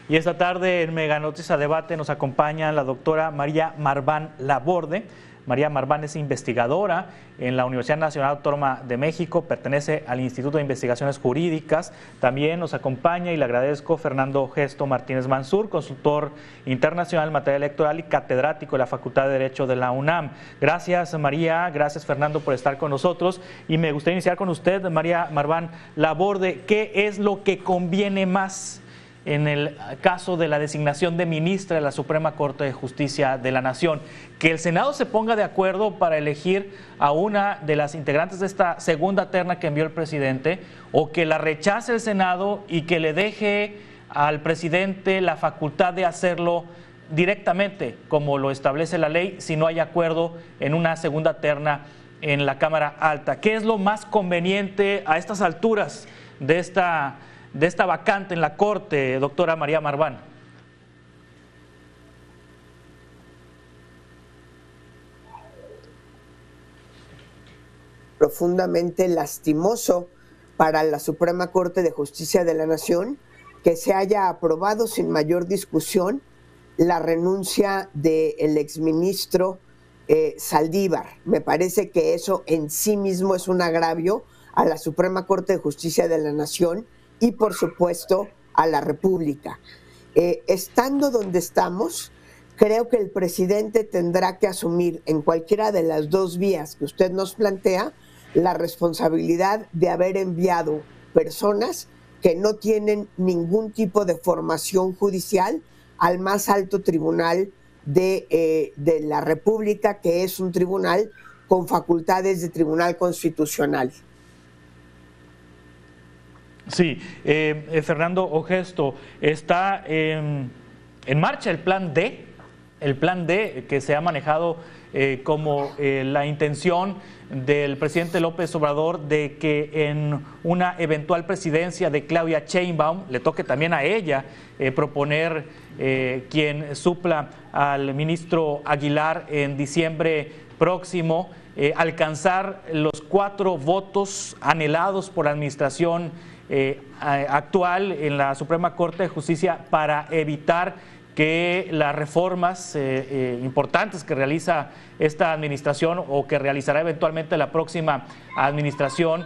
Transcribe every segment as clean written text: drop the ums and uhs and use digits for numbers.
Y esta tarde en Mega Noticias a Debate nos acompaña la doctora María Marván Laborde. María Marván es investigadora en la Universidad Nacional Autónoma de México, pertenece al Instituto de Investigaciones Jurídicas. También nos acompaña, y le agradezco, Fernando Gesto Martínez Mansur, consultor internacional en materia electoral y catedrático de la Facultad de Derecho de la UNAM. Gracias, María, gracias, Fernando, por estar con nosotros. Y me gustaría iniciar con usted, María Marván Laborde. ¿Qué es lo que conviene más en el caso de la designación de ministra de la Suprema Corte de Justicia de la Nación? ¿Que el Senado se ponga de acuerdo para elegir a una de las integrantes de esta segunda terna que envió el presidente, o que la rechace el Senado y que le deje al presidente la facultad de hacerlo directamente, como lo establece la ley, si no hay acuerdo en una segunda terna en la Cámara Alta? ¿Qué es lo más conveniente a estas alturas de esta vacante en la Corte, doctora María Marván? Profundamente lastimoso para la Suprema Corte de Justicia de la Nación que se haya aprobado sin mayor discusión la renuncia del exministro Saldívar. Me parece que eso en sí mismo es un agravio a la Suprema Corte de Justicia de la Nación y, por supuesto, a la República. Estando donde estamos, creo que el presidente tendrá que asumir en cualquiera de las dos vías que usted nos plantea la responsabilidad de haber enviado personas que no tienen ningún tipo de formación judicial al más alto tribunal de la República, que es un tribunal con facultades de tribunal constitucional. Sí, Fernando Ogesto, está en marcha el plan D que se ha manejado como la intención del presidente López Obrador de que en una eventual presidencia de Claudia Sheinbaum le toque también a ella proponer quien supla al ministro Aguilar en diciembre próximo, alcanzar los 4 votos anhelados por la administración actual en la Suprema Corte de Justicia para evitar que las reformas importantes que realiza esta administración o que realizará eventualmente la próxima administración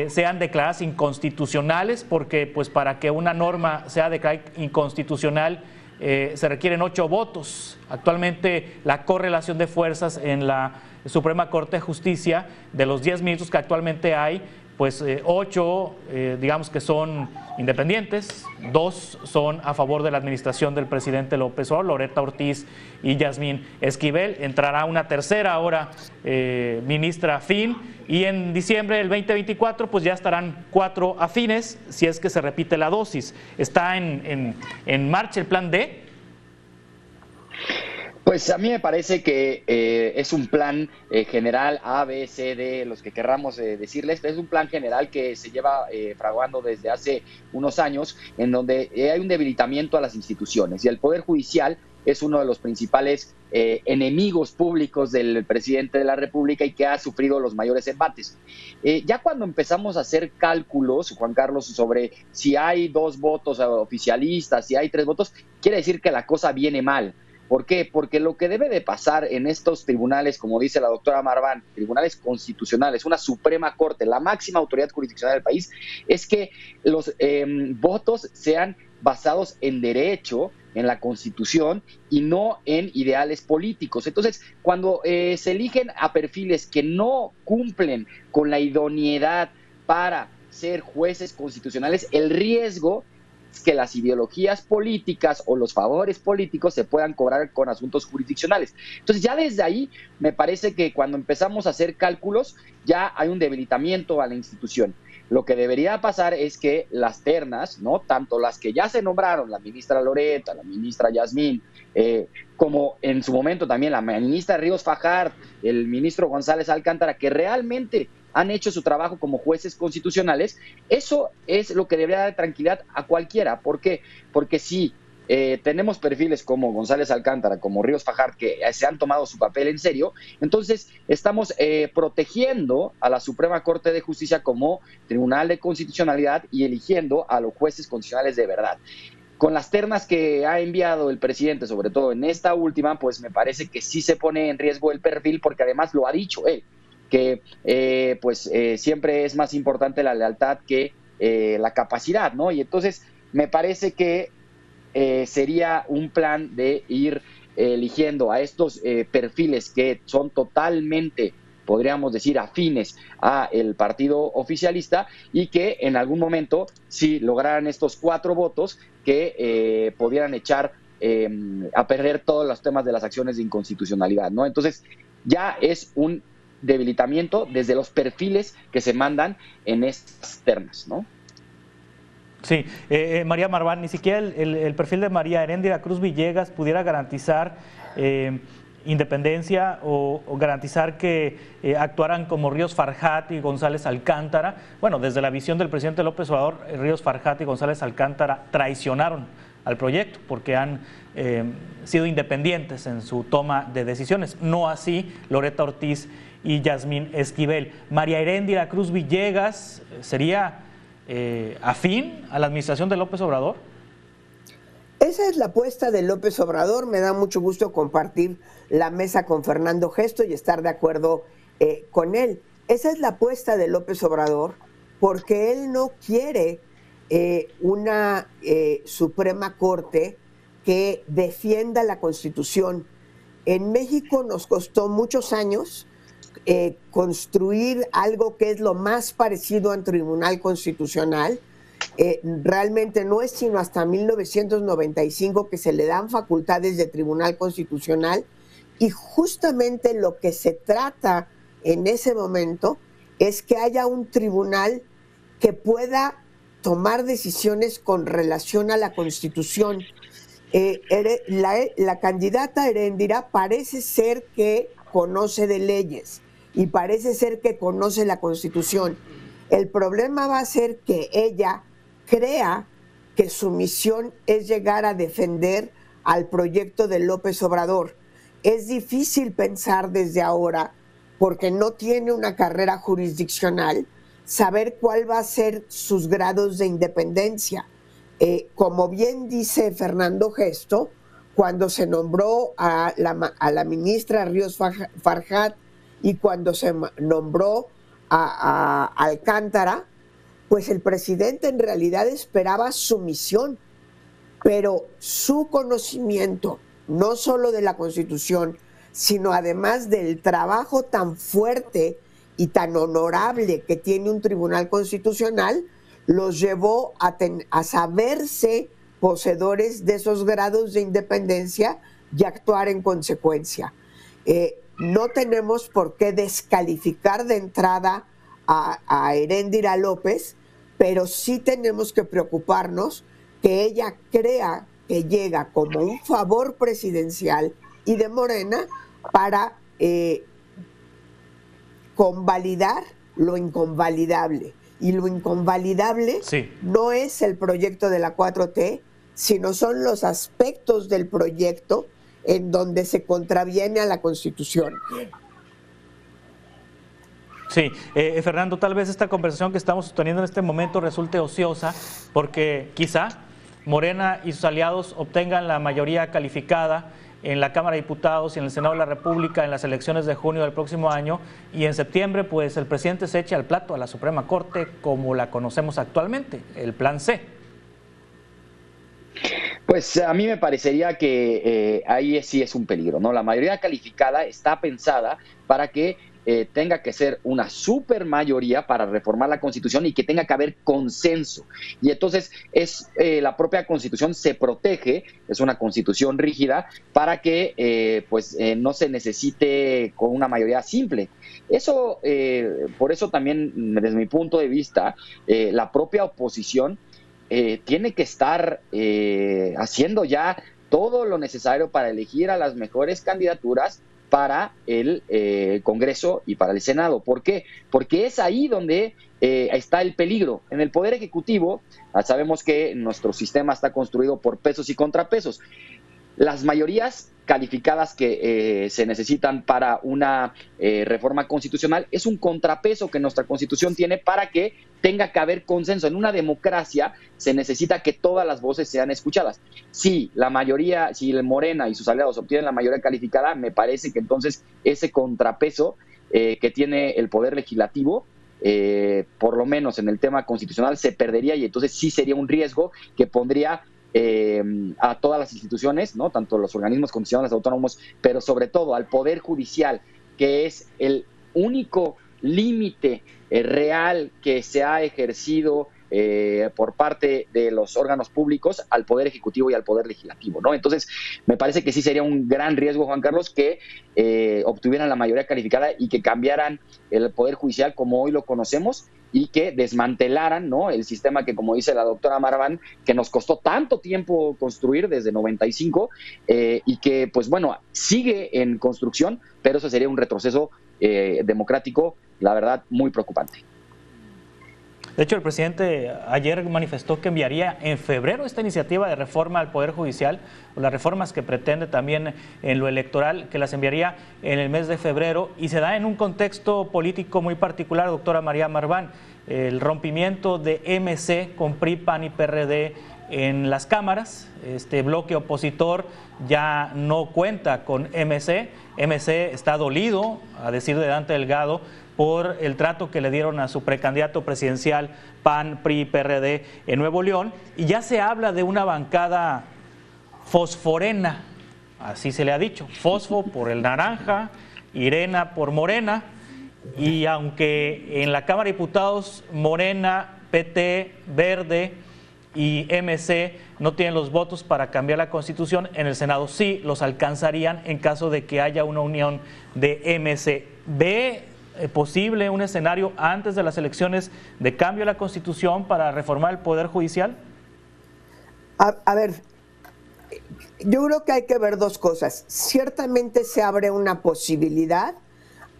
sean declaradas inconstitucionales, porque pues para que una norma sea declarada inconstitucional se requieren 8 votos. Actualmente la correlación de fuerzas en la Suprema Corte de Justicia, de los 10 ministros que actualmente hay, pues 8 digamos que son independientes, 2 son a favor de la administración del presidente López Obrador, Loretta Ortiz y Yasmín Esquivel. Entrará una tercera ahora ministra afín, y en diciembre del 2024 pues ya estarán 4 afines si es que se repite la dosis. ¿Está en marcha el plan D? Pues a mí me parece que es un plan general A, B, C, D, los que querramos decirles. Es un plan general que se lleva fraguando desde hace unos años, en donde hay un debilitamiento a las instituciones, y el Poder Judicial es uno de los principales enemigos públicos del presidente de la República y que ha sufrido los mayores embates. Ya cuando empezamos a hacer cálculos, Juan Carlos, sobre si hay 2 votos oficialistas, si hay 3 votos, quiere decir que la cosa viene mal. ¿Por qué? Porque lo que debe de pasar en estos tribunales, como dice la doctora Marván, tribunales constitucionales, una Suprema Corte, la máxima autoridad jurisdiccional del país, es que los votos sean basados en derecho, en la Constitución, y no en ideales políticos. Entonces, cuando se eligen a perfiles que no cumplen con la idoneidad para ser jueces constitucionales, el riesgo que las ideologías políticas o los favores políticos se puedan cobrar con asuntos jurisdiccionales. Entonces, ya desde ahí me parece que cuando empezamos a hacer cálculos ya hay un debilitamiento a la institución. Lo que debería pasar es que las ternas, ¿no?, tanto las que ya se nombraron, la ministra Loretta, la ministra Yasmín, como en su momento también la ministra Ríos Fajard, el ministro González Alcántara, que realmente han hecho su trabajo como jueces constitucionales, eso es lo que debería dar tranquilidad a cualquiera. ¿Por qué? Porque si tenemos perfiles como González Alcántara, como Ríos Fajard, que se han tomado su papel en serio, entonces estamos protegiendo a la Suprema Corte de Justicia como Tribunal de Constitucionalidad y eligiendo a los jueces constitucionales de verdad. con las ternas que ha enviado el presidente, sobre todo en esta última, pues me parece que sí se pone en riesgo el perfil, porque además lo ha dicho él, que siempre es más importante la lealtad que la capacidad, ¿no? Y entonces me parece que sería un plan de ir eligiendo a estos perfiles que son totalmente, podríamos decir, afines a el partido oficialista, y que en algún momento, si lograran estos 4 votos, que pudieran echar a perder todos los temas de las acciones de inconstitucionalidad, ¿no? Entonces ya es un debilitamiento desde los perfiles que se mandan en estas ternas, ¿no? Sí, María Marván, ni siquiera el perfil de María Heréndira Cruz Villegas pudiera garantizar independencia o garantizar que actuaran como Ríos Farjat y González Alcántara. Bueno, desde la visión del presidente López Obrador, Ríos Farjat y González Alcántara traicionaron al proyecto porque han sido independientes en su toma de decisiones. No así Loretta Ortiz y Yasmín Esquivel. María Heréndira Cruz Villegas sería afín a la administración de López Obrador. Esa es la apuesta de López Obrador. Me da mucho gusto compartir la mesa con Fernando Gesto y estar de acuerdo con él. Esa es la apuesta de López Obrador, porque él no quiere una Suprema Corte que defienda la Constitución. En México nos costó muchos años construir algo que es lo más parecido a un tribunal constitucional. Realmente no es sino hasta 1995 que se le dan facultades de tribunal constitucional, y justamente lo que se trata en ese momento es que haya un tribunal que pueda tomar decisiones con relación a la Constitución. La candidata Heréndira parece ser que conoce de leyes y parece ser que conoce la Constitución. El problema va a ser que ella crea que su misión es llegar a defender al proyecto de López Obrador. Es difícil pensar desde ahora, porque no tiene una carrera jurisdiccional, saber cuál va a ser sus grados de independencia. Como bien dice Fernando Gesto, cuando se nombró a la ministra Ríos Farjat y cuando se nombró a Alcántara, pues el presidente en realidad esperaba su misión, pero su conocimiento, no solo de la Constitución, sino además del trabajo tan fuerte y tan honorable que tiene un tribunal constitucional, los llevó a saberse poseedores de esos grados de independencia y actuar en consecuencia. No tenemos por qué descalificar de entrada a Heréndira López, pero sí tenemos que preocuparnos que ella crea que llega como un favor presidencial y de Morena para convalidar lo inconvalidable. Y lo inconvalidable no es el proyecto de la 4T, sino son los aspectos del proyecto en donde se contraviene a la Constitución. Sí, Fernando, tal vez esta conversación que estamos sosteniendo en este momento resulte ociosa, porque quizá Morena y sus aliados obtengan la mayoría calificada en la Cámara de Diputados y en el Senado de la República en las elecciones de junio del próximo año, y en septiembre pues el presidente se eche al plato a la Suprema Corte como la conocemos actualmente, el plan C. Pues a mí me parecería que ahí sí es un peligro, ¿no? La mayoría calificada está pensada para que tenga que ser una supermayoría para reformar la Constitución y que tenga que haber consenso. Y entonces la propia Constitución se protege, es una Constitución rígida, para que no se necesite con una mayoría simple. Eso, por eso también, desde mi punto de vista, la propia oposición tiene que estar haciendo ya todo lo necesario para elegir a las mejores candidaturas para el Congreso y para el Senado. ¿Por qué? Porque es ahí donde está el peligro. En el Poder Ejecutivo, sabemos que nuestro sistema está construido por pesos y contrapesos. Las mayorías calificadas que se necesitan para una reforma constitucional es un contrapeso que nuestra Constitución tiene para que tenga que haber consenso. En una democracia se necesita que todas las voces sean escuchadas. Si la mayoría, si el Morena y sus aliados obtienen la mayoría calificada, me parece que entonces ese contrapeso que tiene el Poder Legislativo, por lo menos en el tema constitucional, se perdería, y entonces sí sería un riesgo que pondría a todas las instituciones, ¿no? Tanto los organismos constitucionales autónomos, pero sobre todo al Poder Judicial, que es el único límite real que se ha ejercido por parte de los órganos públicos al Poder Ejecutivo y al Poder Legislativo, ¿no? Entonces, me parece que sí sería un gran riesgo, Juan Carlos, que obtuvieran la mayoría calificada y que cambiaran el Poder Judicial como hoy lo conocemos, y que desmantelaran, ¿no?, el sistema que, como dice la doctora Marván, que nos costó tanto tiempo construir desde 95 y que, pues bueno, sigue en construcción, pero eso sería un retroceso democrático, la verdad, muy preocupante. De hecho, el presidente ayer manifestó que enviaría en febrero esta iniciativa de reforma al Poder Judicial, o las reformas que pretende también en lo electoral, que las enviaría en el mes de febrero, y se da en un contexto político muy particular, doctora María Marván, el rompimiento de MC con PRI, PAN y PRD en las cámaras. Este bloque opositor ya no cuenta con MC. MC está dolido, a decir de Dante Delgado, por el trato que le dieron a su precandidato presidencial PAN, PRI, PRD en Nuevo León, y ya se habla de una bancada fosforena, así se le ha dicho, fosfo por el naranja, Irena por Morena, y aunque en la Cámara de Diputados Morena, PT, Verde y MC no tienen los votos para cambiar la Constitución, en el Senado sí los alcanzarían en caso de que haya una unión de MC. ¿Ve posible un escenario antes de las elecciones de cambio a la Constitución para reformar el Poder Judicial? A ver, yo creo que hay que ver dos cosas. Ciertamente se abre una posibilidad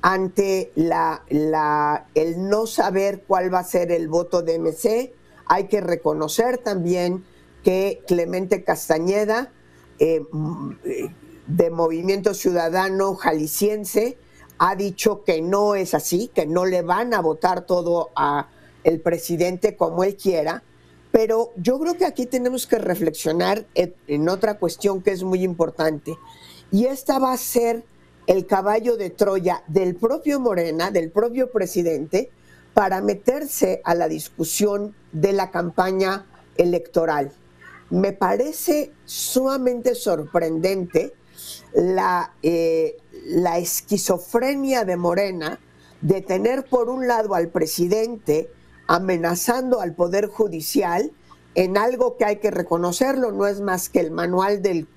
ante el no saber cuál va a ser el voto de MC. Hay que reconocer también que Clemente Castañeda, de Movimiento Ciudadano Jalisciense, ha dicho que no es así, que no le van a votar todo a el presidente como él quiera, pero yo creo que aquí tenemos que reflexionar en otra cuestión que es muy importante, y esta va a ser el caballo de Troya del propio Morena, del propio presidente, para meterse a la discusión de la campaña electoral. Me parece sumamente sorprendente la esquizofrenia de Morena de tener por un lado al presidente amenazando al Poder Judicial en algo que hay que reconocerlo, no es más que el manual del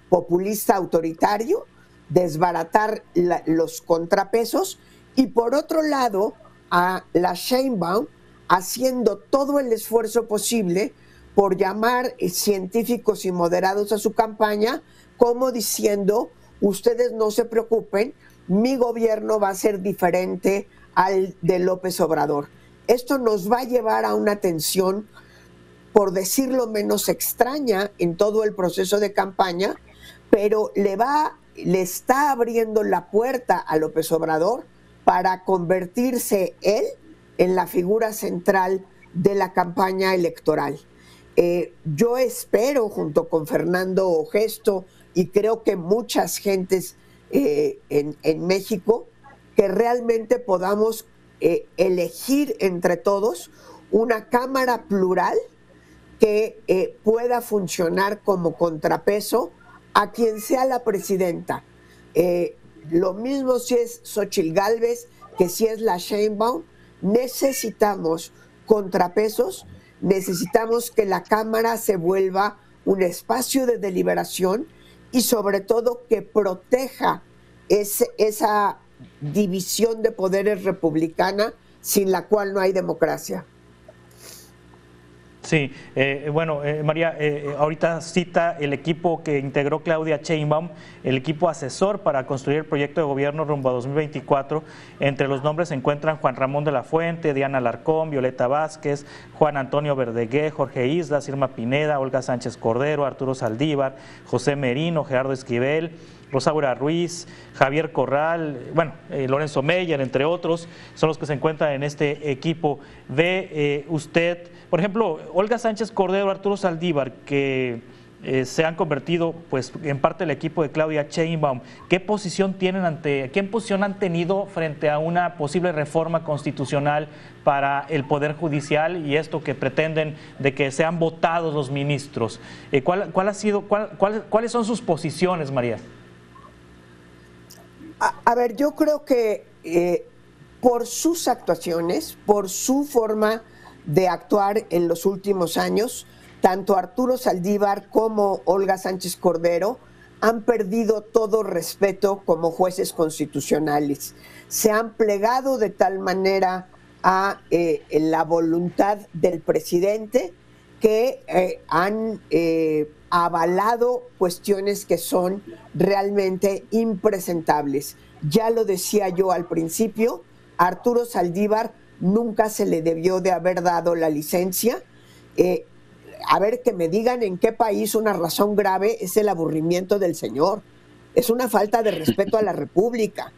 populista autoritario, desbaratar los contrapesos, y por otro lado a la Sheinbaum haciendo todo el esfuerzo posible por llamar científicos y moderados a su campaña, como diciendo: ustedes no se preocupen, mi gobierno va a ser diferente al de López Obrador. Esto nos va a llevar a una tensión, por decirlo menos, extraña en todo el proceso de campaña, pero le está abriendo la puerta a López Obrador para convertirse él en la figura central de la campaña electoral. Yo espero, junto con Fernando Gesto, y creo que muchas gentes en México, que realmente podamos elegir entre todos una Cámara plural que pueda funcionar como contrapeso a quien sea la presidenta. Lo mismo si es Xóchitl Gálvez que si es la Sheinbaum. Necesitamos contrapesos, necesitamos que la Cámara se vuelva un espacio de deliberación y sobre todo que proteja esa división de poderes republicana sin la cual no hay democracia. Sí, bueno, María, ahorita cita el equipo que integró Claudia Sheinbaum, el equipo asesor para construir el proyecto de gobierno rumbo a 2024. Entre los nombres se encuentran Juan Ramón de la Fuente, Diana Alarcón, Violeta Vázquez, Juan Antonio Verdegué, Jorge Islas, Irma Pineda, Olga Sánchez Cordero, Arturo Saldívar, José Merino, Gerardo Esquivel, Rosaura Ruiz, Javier Corral, bueno, Lorenzo Meyer, entre otros, son los que se encuentran en este equipo. ¿Ve usted, por ejemplo, Olga Sánchez Cordero, Arturo Saldívar, que se han convertido pues en parte del equipo de Claudia Sheinbaum? ¿Qué posición han tenido frente a una posible reforma constitucional para el Poder Judicial y esto que pretenden de que sean votados los ministros? ¿Cuáles son sus posiciones, María? A ver, yo creo que por sus actuaciones, por su forma de actuar en los últimos años, tanto Arturo Saldívar como Olga Sánchez Cordero han perdido todo respeto como jueces constitucionales. Se han plegado de tal manera a la voluntad del presidente que han avalado cuestiones que son realmente impresentables. Ya lo decía yo al principio, a Arturo Saldívar nunca se le debió de haber dado la licencia. A ver, que me digan en qué país una razón grave es el aburrimiento del señor. Es una falta de respeto a la República.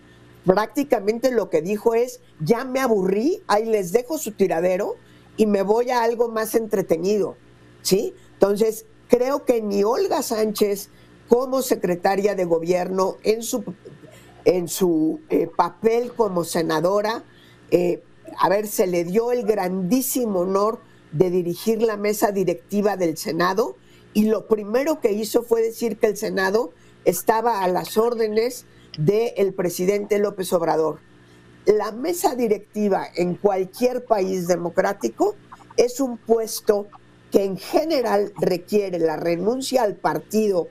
Prácticamente lo que dijo es, ya me aburrí, ahí les dejo su tiradero y me voy a algo más entretenido, ¿sí? Entonces, creo que ni Olga Sánchez, como secretaria de gobierno, en su papel como senadora, se le dio el grandísimo honor de dirigir la mesa directiva del Senado, y lo primero que hizo fue decir que el Senado estaba a las órdenes del presidente López Obrador. La mesa directiva en cualquier país democrático es un puesto que en general requiere la renuncia al partido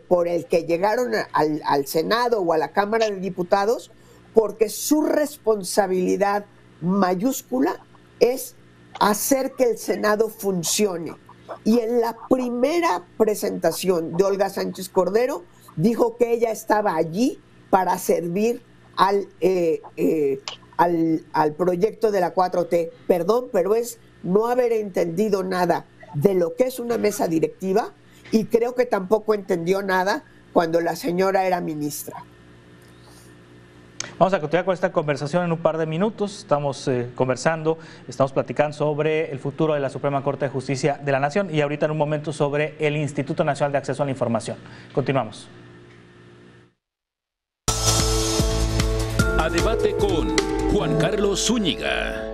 por el que llegaron al Senado o a la Cámara de Diputados, porque su responsabilidad mayúscula es hacer que el Senado funcione. Y en la primera presentación de Olga Sánchez Cordero dijo que ella estaba allí para servir al proyecto de la 4T. Perdón, pero es no haber entendido nada de lo que es una mesa directiva, y creo que tampoco entendió nada cuando la señora era ministra. Vamos a continuar con esta conversación en un par de minutos. Estamos estamos platicando sobre el futuro de la Suprema Corte de Justicia de la Nación y ahorita en un momento sobre el Instituto Nacional de Acceso a la Información. Continuamos. A debate con Juan Carlos Zúñiga.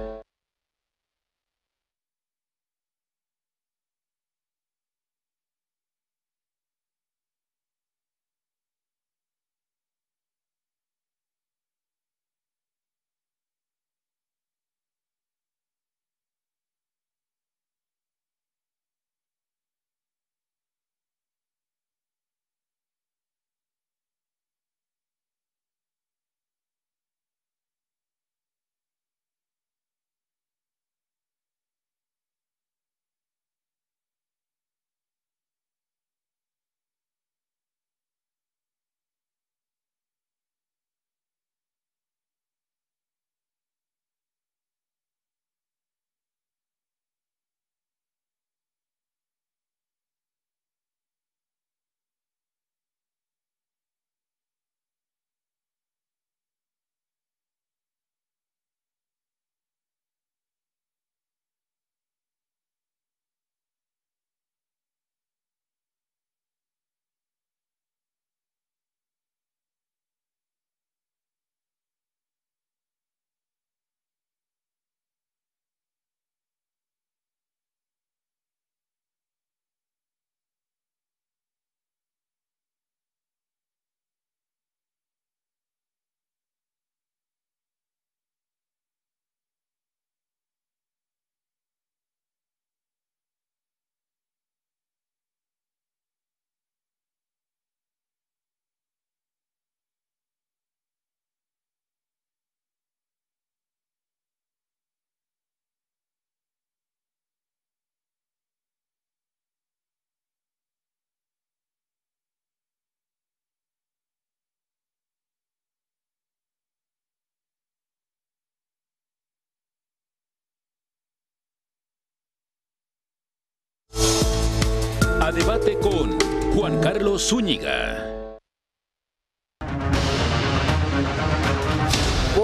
A debate con Juan Carlos Zúñiga.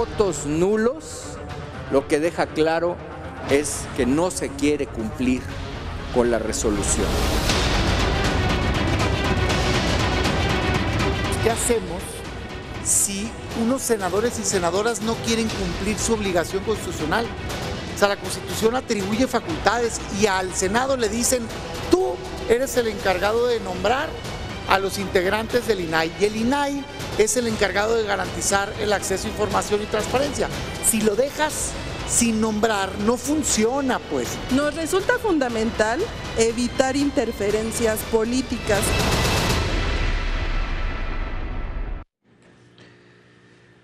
votos nulos, lo que deja claro es que no se quiere cumplir con la resolución. ¿Qué hacemos si unos senadores y senadoras no quieren cumplir su obligación constitucional? O sea, la Constitución atribuye facultades y al Senado le dicen, tú eres el encargado de nombrar a los integrantes del INAI, y el INAI es el encargado de garantizar el acceso a información y transparencia. Si lo dejas sin nombrar, no funciona, pues. Nos resulta fundamental evitar interferencias políticas.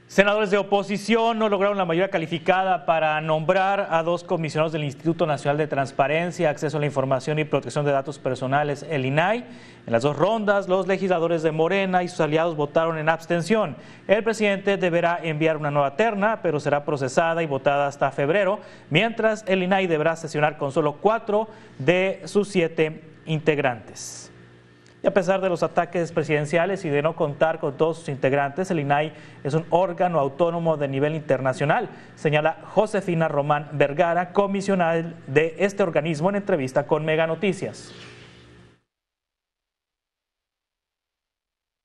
Senadores de oposición no lograron la mayoría calificada para nombrar a 2 comisionados del Instituto Nacional de Transparencia, Acceso a la Información y Protección de Datos Personales, el INAI. En las 2 rondas, los legisladores de Morena y sus aliados votaron en abstención. El presidente deberá enviar una nueva terna, pero será procesada y votada hasta febrero, mientras el INAI deberá sesionar con solo 4 de sus 7 integrantes. Y a pesar de los ataques presidenciales y de no contar con todos sus integrantes, el INAI es un órgano autónomo de nivel internacional, señala Josefina Román Vergara, comisionada de este organismo, en entrevista con Mega Noticias.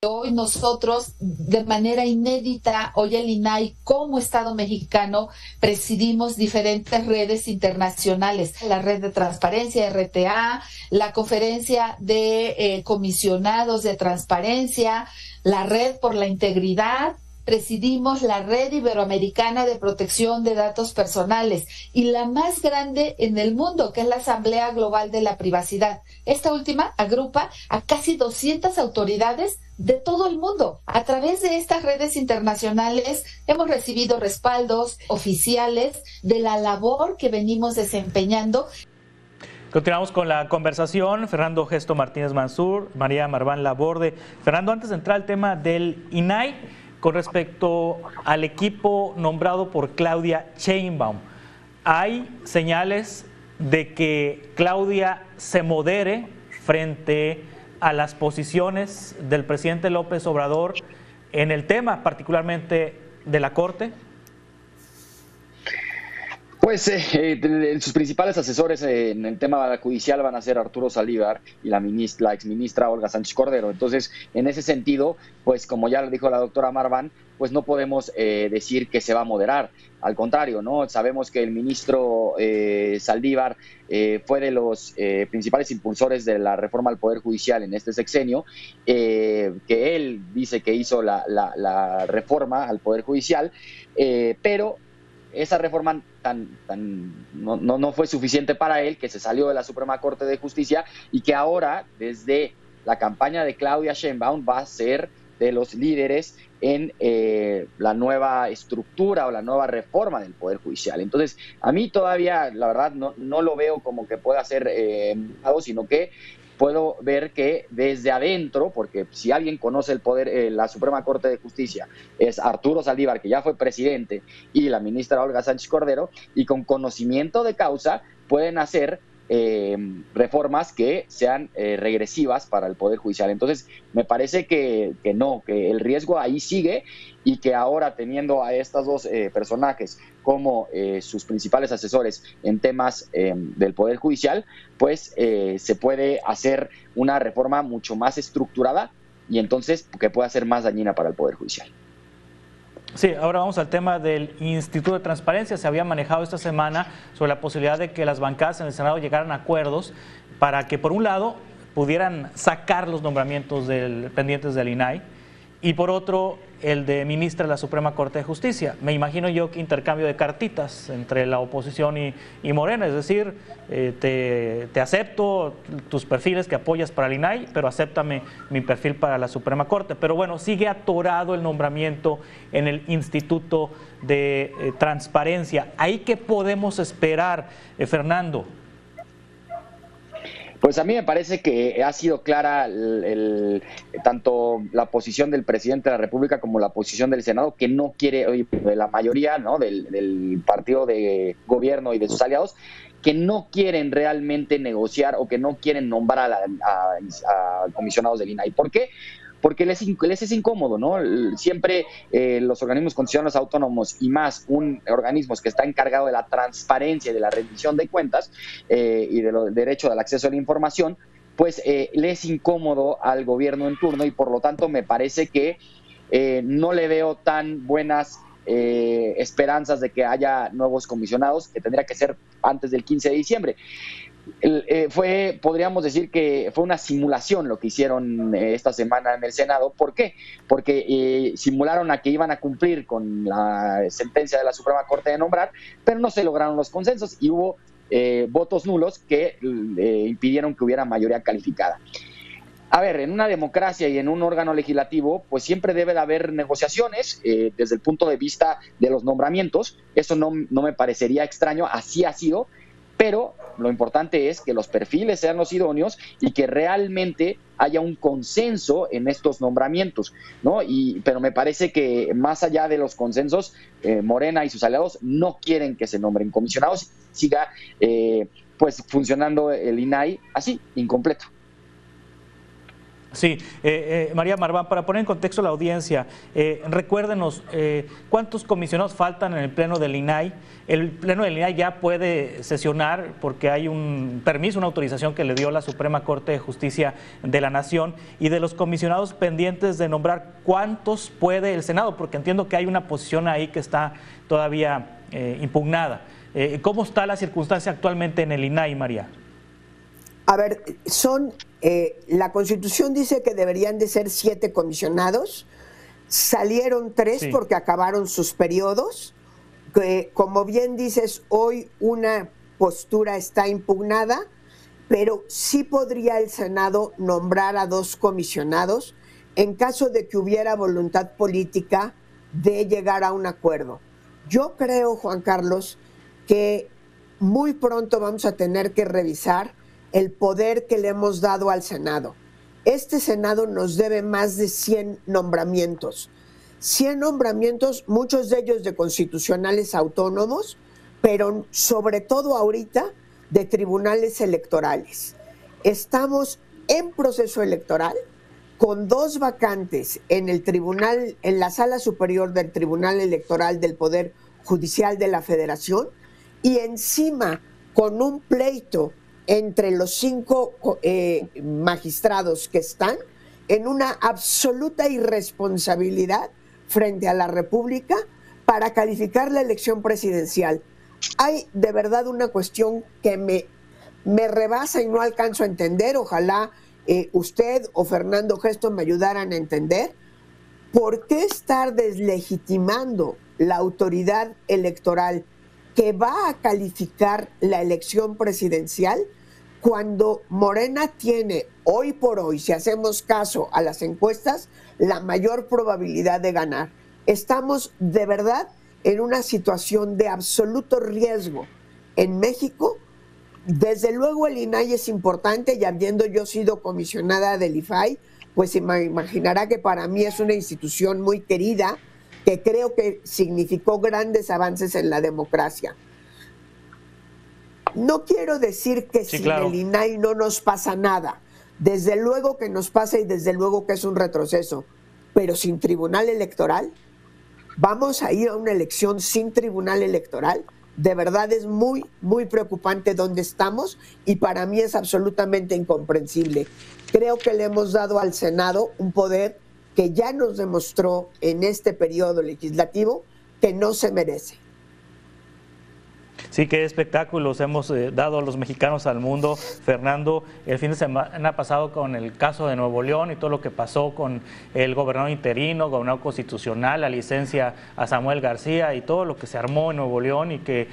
Hoy nosotros, de manera inédita, hoy el INAI como Estado mexicano presidimos diferentes redes internacionales, la red de transparencia RTA, la conferencia de comisionados de transparencia, la red por la integridad. Presidimos la Red Iberoamericana de Protección de Datos Personales y la más grande en el mundo, que es la Asamblea Global de la Privacidad. Esta última agrupa a casi 200 autoridades de todo el mundo. A través de estas redes internacionales hemos recibido respaldos oficiales de la labor que venimos desempeñando. Continuamos con la conversación. Fernando Gesto Martínez Mansur, María Marván Laborde. Fernando, antes de entrar al tema del INAI, con respecto al equipo nombrado por Claudia Sheinbaum, ¿hay señales de que Claudia se modere frente a las posiciones del presidente López Obrador en el tema, particularmente de la Corte? Pues sus principales asesores en el tema judicial van a ser Arturo Saldívar y la exministra Olga Sánchez Cordero. Entonces, en ese sentido, pues como ya lo dijo la doctora Marván, pues no podemos decir que se va a moderar. Al contrario, ¿no? Sabemos que el ministro Saldívar fue de los principales impulsores de la reforma al Poder Judicial en este sexenio, que él dice que hizo la reforma al Poder Judicial, pero esa reforma no fue suficiente para él, que se salió de la Suprema Corte de Justicia y que ahora, desde la campaña de Claudia Sheinbaum, va a ser de los líderes en la nueva estructura o la nueva reforma del Poder Judicial. Entonces, a mí todavía, la verdad, no lo veo como que pueda ser sino que puedo ver que desde adentro, porque si alguien conoce el poder, la Suprema Corte de Justicia, es Arturo Saldívar, que ya fue presidente, y la ministra Olga Sánchez Cordero, y con conocimiento de causa pueden hacer reformas que sean regresivas para el Poder Judicial. Entonces, me parece que no, que el riesgo ahí sigue y que ahora, teniendo a estos 2 personajes como sus principales asesores en temas del Poder Judicial, pues se puede hacer una reforma mucho más estructurada y entonces que pueda ser más dañina para el Poder Judicial. Sí, ahora vamos al tema del Instituto de Transparencia. Se había manejado esta semana sobre la posibilidad de que las bancadas en el Senado llegaran a acuerdos para que, por un lado, pudieran sacar los nombramientos pendientes del INAI y, por otro, el de ministra de la Suprema Corte de Justicia. Me imagino yo que intercambio de cartitas entre la oposición y Morena, es decir, te acepto tus perfiles que apoyas para el INAI, pero acéptame mi perfil para la Suprema Corte. Pero bueno, sigue atorado el nombramiento en el Instituto de Transparencia. ¿Ahí qué podemos esperar, Fernando? Pues a mí me parece que ha sido clara tanto la posición del presidente de la República como la posición del Senado, que no quiere, de la mayoría, ¿no?, del partido de gobierno y de sus aliados, que no quieren realmente negociar o que no quieren nombrar a comisionados del INAI. ¿Por qué? porque les es incómodo, ¿no? Siempre los organismos constitucionales autónomos y más un organismo que está encargado de la transparencia y de la rendición de cuentas y del derecho al acceso a la información, pues le es incómodo al gobierno en turno y por lo tanto me parece que no le veo tan buenas esperanzas de que haya nuevos comisionados, que tendría que ser antes del 15 de diciembre. Podríamos decir que fue una simulación lo que hicieron esta semana en el Senado. ¿Por qué? Porque simularon a que iban a cumplir con la sentencia de la Suprema Corte de nombrar, pero no se lograron los consensos y hubo votos nulos que impidieron que hubiera mayoría calificada. A ver, en una democracia y en un órgano legislativo, pues siempre debe de haber negociaciones desde el punto de vista de los nombramientos. Eso no me parecería extraño, así ha sido, pero lo importante es que los perfiles sean los idóneos y que realmente haya un consenso en estos nombramientos, ¿no? Pero me parece que más allá de los consensos, Morena y sus aliados no quieren que se nombren comisionados, siga pues funcionando el INAI así, incompleto. Sí, María Marván, para poner en contexto a la audiencia, recuérdenos cuántos comisionados faltan en el Pleno del INAI. El Pleno del INAI ya puede sesionar porque hay un permiso, una autorización que le dio la Suprema Corte de Justicia de la Nación. Y de los comisionados pendientes de nombrar, ¿cuántos puede el Senado? Porque entiendo que hay una posición ahí que está todavía impugnada. ¿Cómo está la circunstancia actualmente en el INAI, María? A ver, la Constitución dice que deberían de ser 7 comisionados, salieron 3 sí, porque acabaron sus periodos, que como bien dices, hoy una postura está impugnada, pero sí podría el Senado nombrar a 2 comisionados en caso de que hubiera voluntad política de llegar a un acuerdo. Yo creo, Juan Carlos, que muy pronto vamos a tener que revisar el poder que le hemos dado al Senado. Este Senado nos debe más de 100 nombramientos. 100 nombramientos, muchos de ellos de constitucionales autónomos, pero sobre todo ahorita de tribunales electorales. Estamos en proceso electoral con 2 vacantes en el tribunal, en la Sala Superior del Tribunal Electoral del Poder Judicial de la Federación y encima con un pleito entre los 5 magistrados que están en una absoluta irresponsabilidad frente a la República para calificar la elección presidencial. Hay de verdad una cuestión que me rebasa y no alcanzo a entender. Ojalá usted o Fernando Gesto me ayudaran a entender por qué estar deslegitimando la autoridad electoral que va a calificar la elección presidencial cuando Morena tiene hoy por hoy, si hacemos caso a las encuestas, la mayor probabilidad de ganar. Estamos de verdad en una situación de absoluto riesgo en México. Desde luego el INAI es importante y habiendo yo sido comisionada del IFAI, pues se imaginará que para mí es una institución muy querida que creo que significó grandes avances en la democracia. No quiero decir que sí, sin claro, el INAI no nos pasa nada. Desde luego que nos pasa y desde luego que es un retroceso. Pero sin tribunal electoral, ¿vamos a ir a una elección sin tribunal electoral? De verdad es muy, muy preocupante dónde estamos y para mí es absolutamente incomprensible. Creo que le hemos dado al Senado un poder que ya nos demostró en este periodo legislativo que no se merece. Sí, qué espectáculos hemos dado a los mexicanos al mundo, Fernando. El fin de semana pasado con el caso de Nuevo León y todo lo que pasó con el gobernador interino, gobernador constitucional, la licencia a Samuel García y todo lo que se armó en Nuevo León y que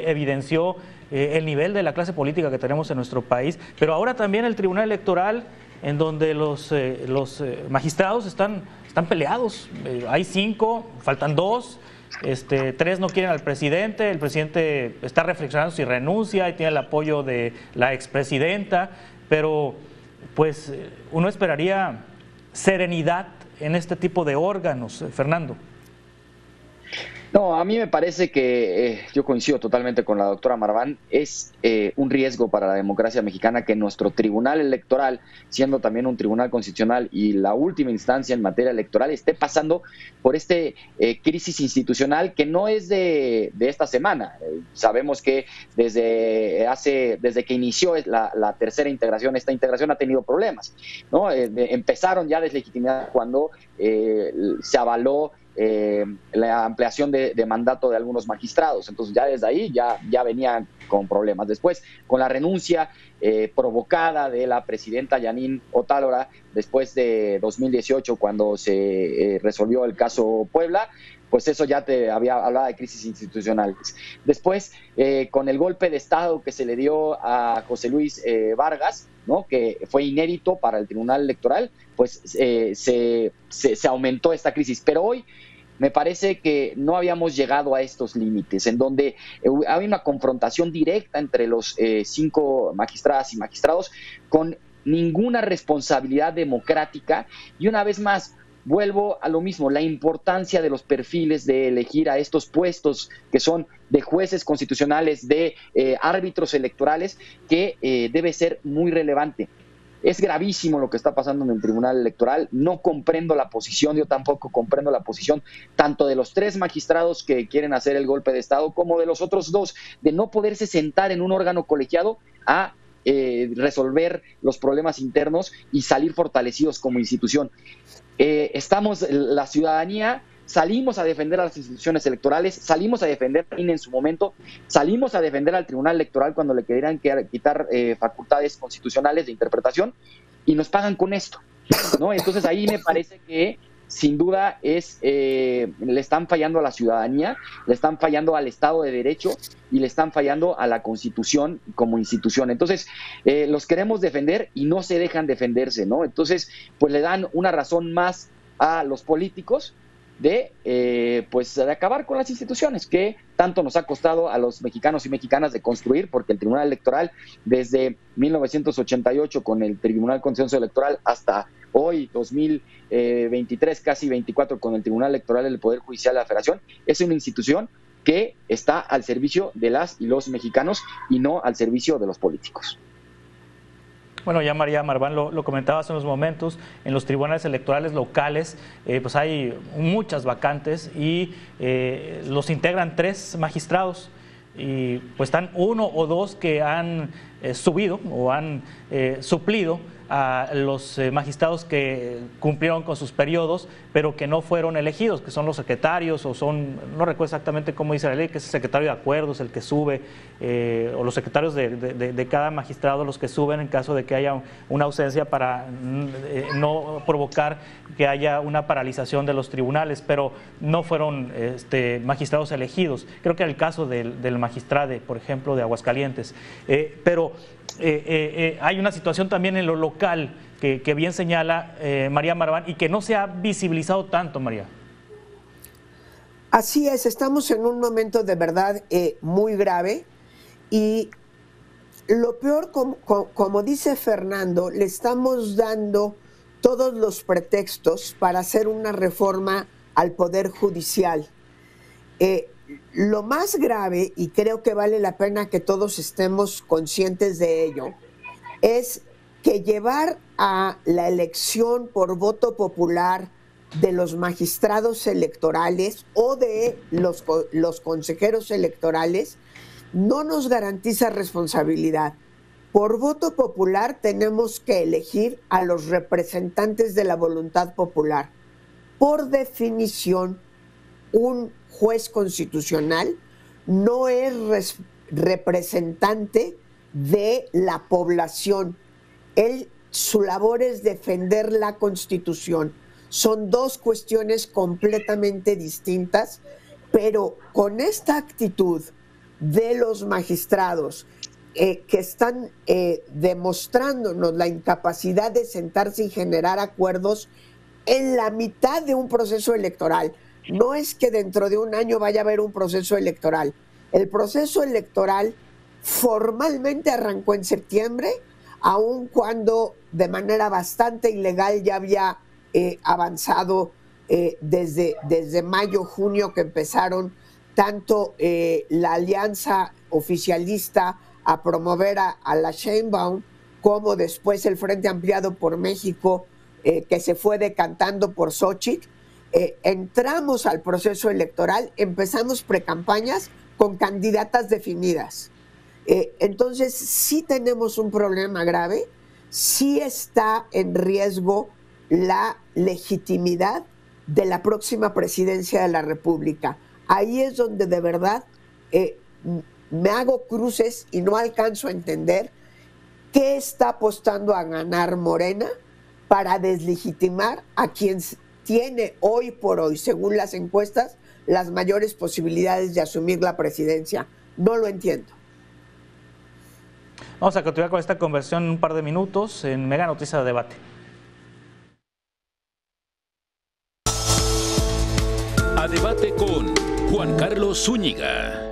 evidenció el nivel de la clase política que tenemos en nuestro país. Pero ahora también el Tribunal Electoral, en donde los magistrados están peleados. Hay 5, faltan 2. 3 no quieren al presidente, el presidente está reflexionando si renuncia y tiene el apoyo de la expresidenta, pero pues uno esperaría serenidad en este tipo de órganos, Fernando. No, a mí me parece que yo coincido totalmente con la doctora Marván. Es un riesgo para la democracia mexicana que nuestro tribunal electoral, siendo también un tribunal constitucional y la última instancia en materia electoral, esté pasando por crisis institucional que no es de esta semana. Sabemos que desde que inició la tercera integración, esta integración ha tenido problemas, ¿no? Empezaron ya deslegitimidad cuando se avaló la ampliación de mandato de algunos magistrados. Entonces ya desde ahí ya venían con problemas. Después, con la renuncia provocada de la presidenta Yanín Otálora después de 2018, cuando se resolvió el caso Puebla, pues eso ya te había hablado de crisis institucionales. Después, con el golpe de Estado que se le dio a José Luis Vargas, ¿no?, que fue inédito para el Tribunal Electoral, pues se aumentó esta crisis. Pero hoy me parece que no habíamos llegado a estos límites, en donde hay una confrontación directa entre los 5 magistradas y magistrados con ninguna responsabilidad democrática. Y una vez más, vuelvo a lo mismo, la importancia de los perfiles de elegir a estos puestos que son de jueces constitucionales, de árbitros electorales, que debe ser muy relevante. Es gravísimo lo que está pasando en el Tribunal Electoral. No comprendo la posición, yo tampoco comprendo la posición tanto de los 3 magistrados que quieren hacer el golpe de Estado como de los otros 2, de no poderse sentar en un órgano colegiado a resolver los problemas internos y salir fortalecidos como institución. La ciudadanía, salimos a defender a las instituciones electorales, salimos a defender al INE en su momento, salimos a defender al Tribunal Electoral cuando le querían quitar facultades constitucionales de interpretación, y nos pagan con esto, ¿no? Entonces ahí me parece que sin duda le están fallando a la ciudadanía, le están fallando al Estado de Derecho y le están fallando a la Constitución como institución. Entonces, los queremos defender y no se dejan defenderse, ¿no? Entonces, pues le dan una razón más a los políticos de acabar con las instituciones que tanto nos ha costado a los mexicanos y mexicanas de construir, porque el Tribunal Electoral desde 1988 con el Tribunal Consenso Electoral hasta hoy, 2023, casi 24, con el Tribunal Electoral del Poder Judicial de la Federación, es una institución que está al servicio de las y los mexicanos y no al servicio de los políticos. Bueno, ya María Marván lo comentaba hace unos momentos, en los tribunales electorales locales pues hay muchas vacantes y los integran 3 magistrados y pues están 1 o 2 que han subido o han suplido a los magistrados que cumplieron con sus periodos, pero que no fueron elegidos, que son los secretarios o son, no recuerdo exactamente cómo dice la ley, que es el secretario de acuerdos, el que sube, o los secretarios de cada magistrado los que suben en caso de que haya una ausencia para no provocar que haya una paralización de los tribunales, pero no fueron magistrados elegidos. Creo que era el caso del magistrado, por ejemplo, de Aguascalientes. Pero hay una situación también en lo local que bien señala María Marván y que no se ha visibilizado tanto, María. Así es, estamos en un momento de verdad muy grave y lo peor, como dice Fernando, le estamos dando todos los pretextos para hacer una reforma al Poder Judicial. Lo más grave, y creo que vale la pena que todos estemos conscientes de ello, es que llevar a la elección por voto popular de los magistrados electorales o de los consejeros electorales no nos garantiza responsabilidad. Por voto popular tenemos que elegir a los representantes de la voluntad popular. Por definición, un juez constitucional no es representante de la población. Su labor es defender la Constitución. Son 2 cuestiones completamente distintas, pero con esta actitud de los magistrados que están demostrándonos la incapacidad de sentarse y generar acuerdos en la mitad de un proceso electoral. No es que dentro de un año vaya a haber un proceso electoral. El proceso electoral formalmente arrancó en septiembre, aun cuando de manera bastante ilegal ya había avanzado desde mayo, junio, que empezaron tanto la alianza oficialista a promover a la Sheinbaum, como después el Frente Ampliado por México, que se fue decantando por Xóchitl. Entramos al proceso electoral, empezamos precampañas con candidatas definidas. Entonces sí tenemos un problema grave, sí está en riesgo la legitimidad de la próxima presidencia de la República. Ahí es donde de verdad me hago cruces y no alcanzo a entender qué está apostando a ganar Morena para deslegitimar a quien tiene hoy por hoy, según las encuestas, las mayores posibilidades de asumir la presidencia. No lo entiendo. Vamos a continuar con esta conversación en un par de minutos en Mega Noticias de Debate. A debate con Juan Carlos Zúñiga.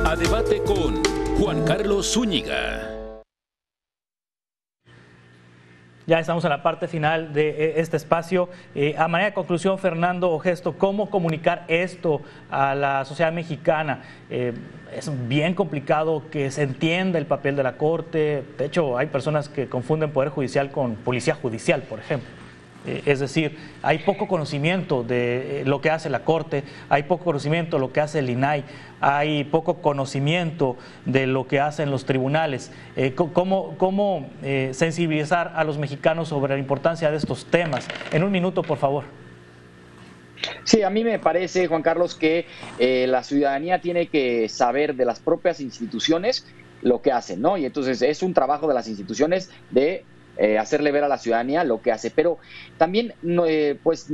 A debate con Juan Carlos Zúñiga. Ya estamos en la parte final de este espacio. A manera de conclusión, Fernando Ogesto, ¿cómo comunicar esto a la sociedad mexicana? Es bien complicado que se entienda el papel de la Corte. De hecho, hay personas que confunden Poder Judicial con Policía Judicial, por ejemplo. Es decir, hay poco conocimiento de lo que hace la Corte, hay poco conocimiento de lo que hace el INAI, hay poco conocimiento de lo que hacen los tribunales. ¿Cómo sensibilizar a los mexicanos sobre la importancia de estos temas? En un minuto, por favor. Sí, a mí me parece, Juan Carlos, que la ciudadanía tiene que saber de las propias instituciones lo que hacen, ¿no? Y entonces es un trabajo de las instituciones de hacerle ver a la ciudadanía lo que hace, pero también los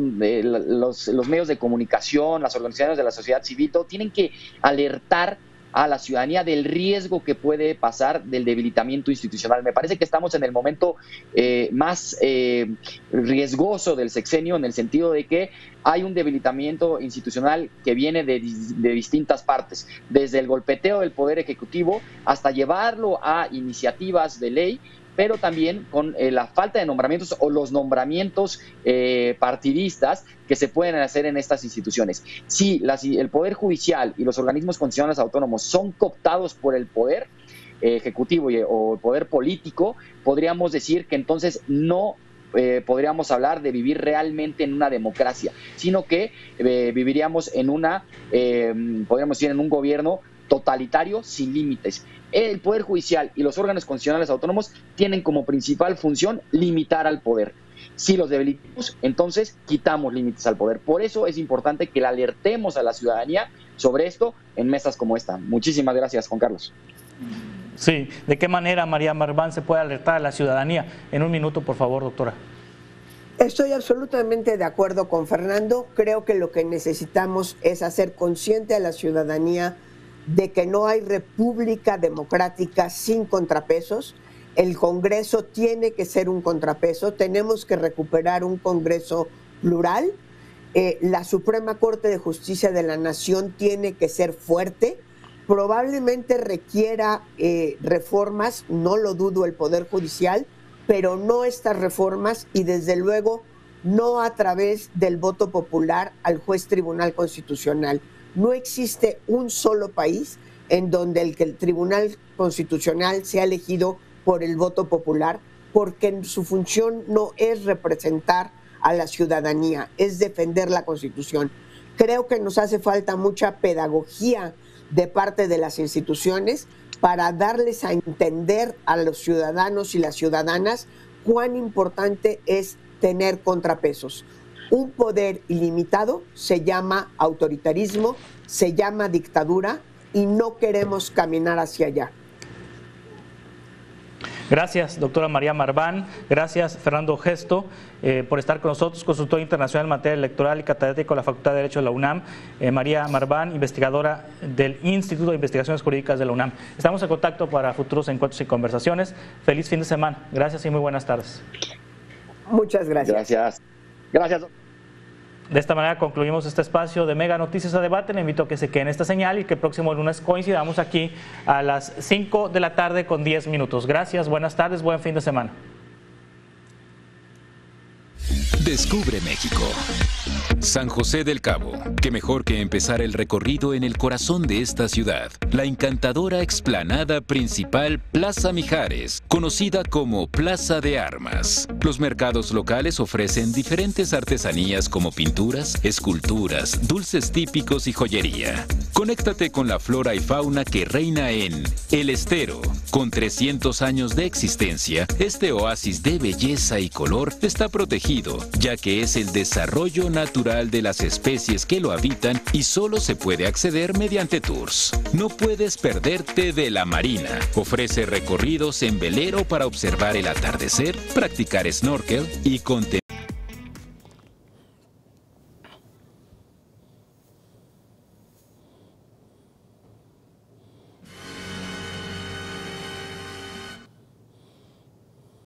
medios de comunicación, las organizaciones de la sociedad civil, tienen que alertar a la ciudadanía del riesgo que puede pasar del debilitamiento institucional. Me parece que estamos en el momento más riesgoso del sexenio, en el sentido de que hay un debilitamiento institucional que viene de distintas partes, desde el golpeteo del Poder Ejecutivo hasta llevarlo a iniciativas de ley, pero también con la falta de nombramientos o los nombramientos partidistas que se pueden hacer en estas instituciones. Si el Poder Judicial y los organismos constitucionales autónomos son cooptados por el Poder Ejecutivo o el Poder Político, podríamos decir que entonces no podríamos hablar de vivir realmente en una democracia, sino que viviríamos en podríamos decir, en un gobierno totalitario sin límites. El Poder Judicial y los órganos constitucionales autónomos tienen como principal función limitar al poder. Si los debilitamos, entonces quitamos límites al poder. Por eso es importante que le alertemos a la ciudadanía sobre esto en mesas como esta. Muchísimas gracias, Juan Carlos. Sí, ¿de qué manera, María Marván, se puede alertar a la ciudadanía? En un minuto, por favor, doctora. Estoy absolutamente de acuerdo con Fernando. Creo que lo que necesitamos es hacer consciente a la ciudadanía de que no hay república democrática sin contrapesos. El Congreso tiene que ser un contrapeso. Tenemos que recuperar un Congreso plural. La Suprema Corte de Justicia de la Nación tiene que ser fuerte. Probablemente requiera reformas, no lo dudo, el Poder Judicial, pero no estas reformas y desde luego no a través del voto popular al juez Tribunal Constitucional. No existe un solo país en donde el Tribunal Constitucional sea elegido por el voto popular, porque su función no es representar a la ciudadanía, es defender la Constitución. Creo que nos hace falta mucha pedagogía de parte de las instituciones para darles a entender a los ciudadanos y las ciudadanas cuán importante es tener contrapesos. Un poder ilimitado se llama autoritarismo, se llama dictadura y no queremos caminar hacia allá. Gracias, doctora María Marván. Gracias, Fernando Gesto, por estar con nosotros, consultor internacional en materia electoral y catedrático de la Facultad de Derecho de la UNAM. María Marván, investigadora del Instituto de Investigaciones Jurídicas de la UNAM. Estamos en contacto para futuros encuentros y conversaciones. Feliz fin de semana. Gracias y muy buenas tardes. Muchas gracias. Gracias. Gracias. De esta manera concluimos este espacio de Mega Noticias a Debate. Le invito a que se quede en esta señal y que el próximo lunes coincidamos aquí a las 5 de la tarde con 10 minutos. Gracias, buenas tardes, buen fin de semana. Descubre México. San José del Cabo. Qué mejor que empezar el recorrido en el corazón de esta ciudad. La encantadora explanada principal Plaza Mijares, conocida como Plaza de Armas. Los mercados locales ofrecen diferentes artesanías como pinturas, esculturas, dulces típicos y joyería. Conéctate con la flora y fauna que reina en El Estero. Con 300 años de existencia, este oasis de belleza y color está protegido, ya que es el desarrollo natural de las especies que lo habitan y solo se puede acceder mediante tours. No puedes perderte de la marina. Ofrece recorridos en velero para observar el atardecer, practicar snorkel y contemplar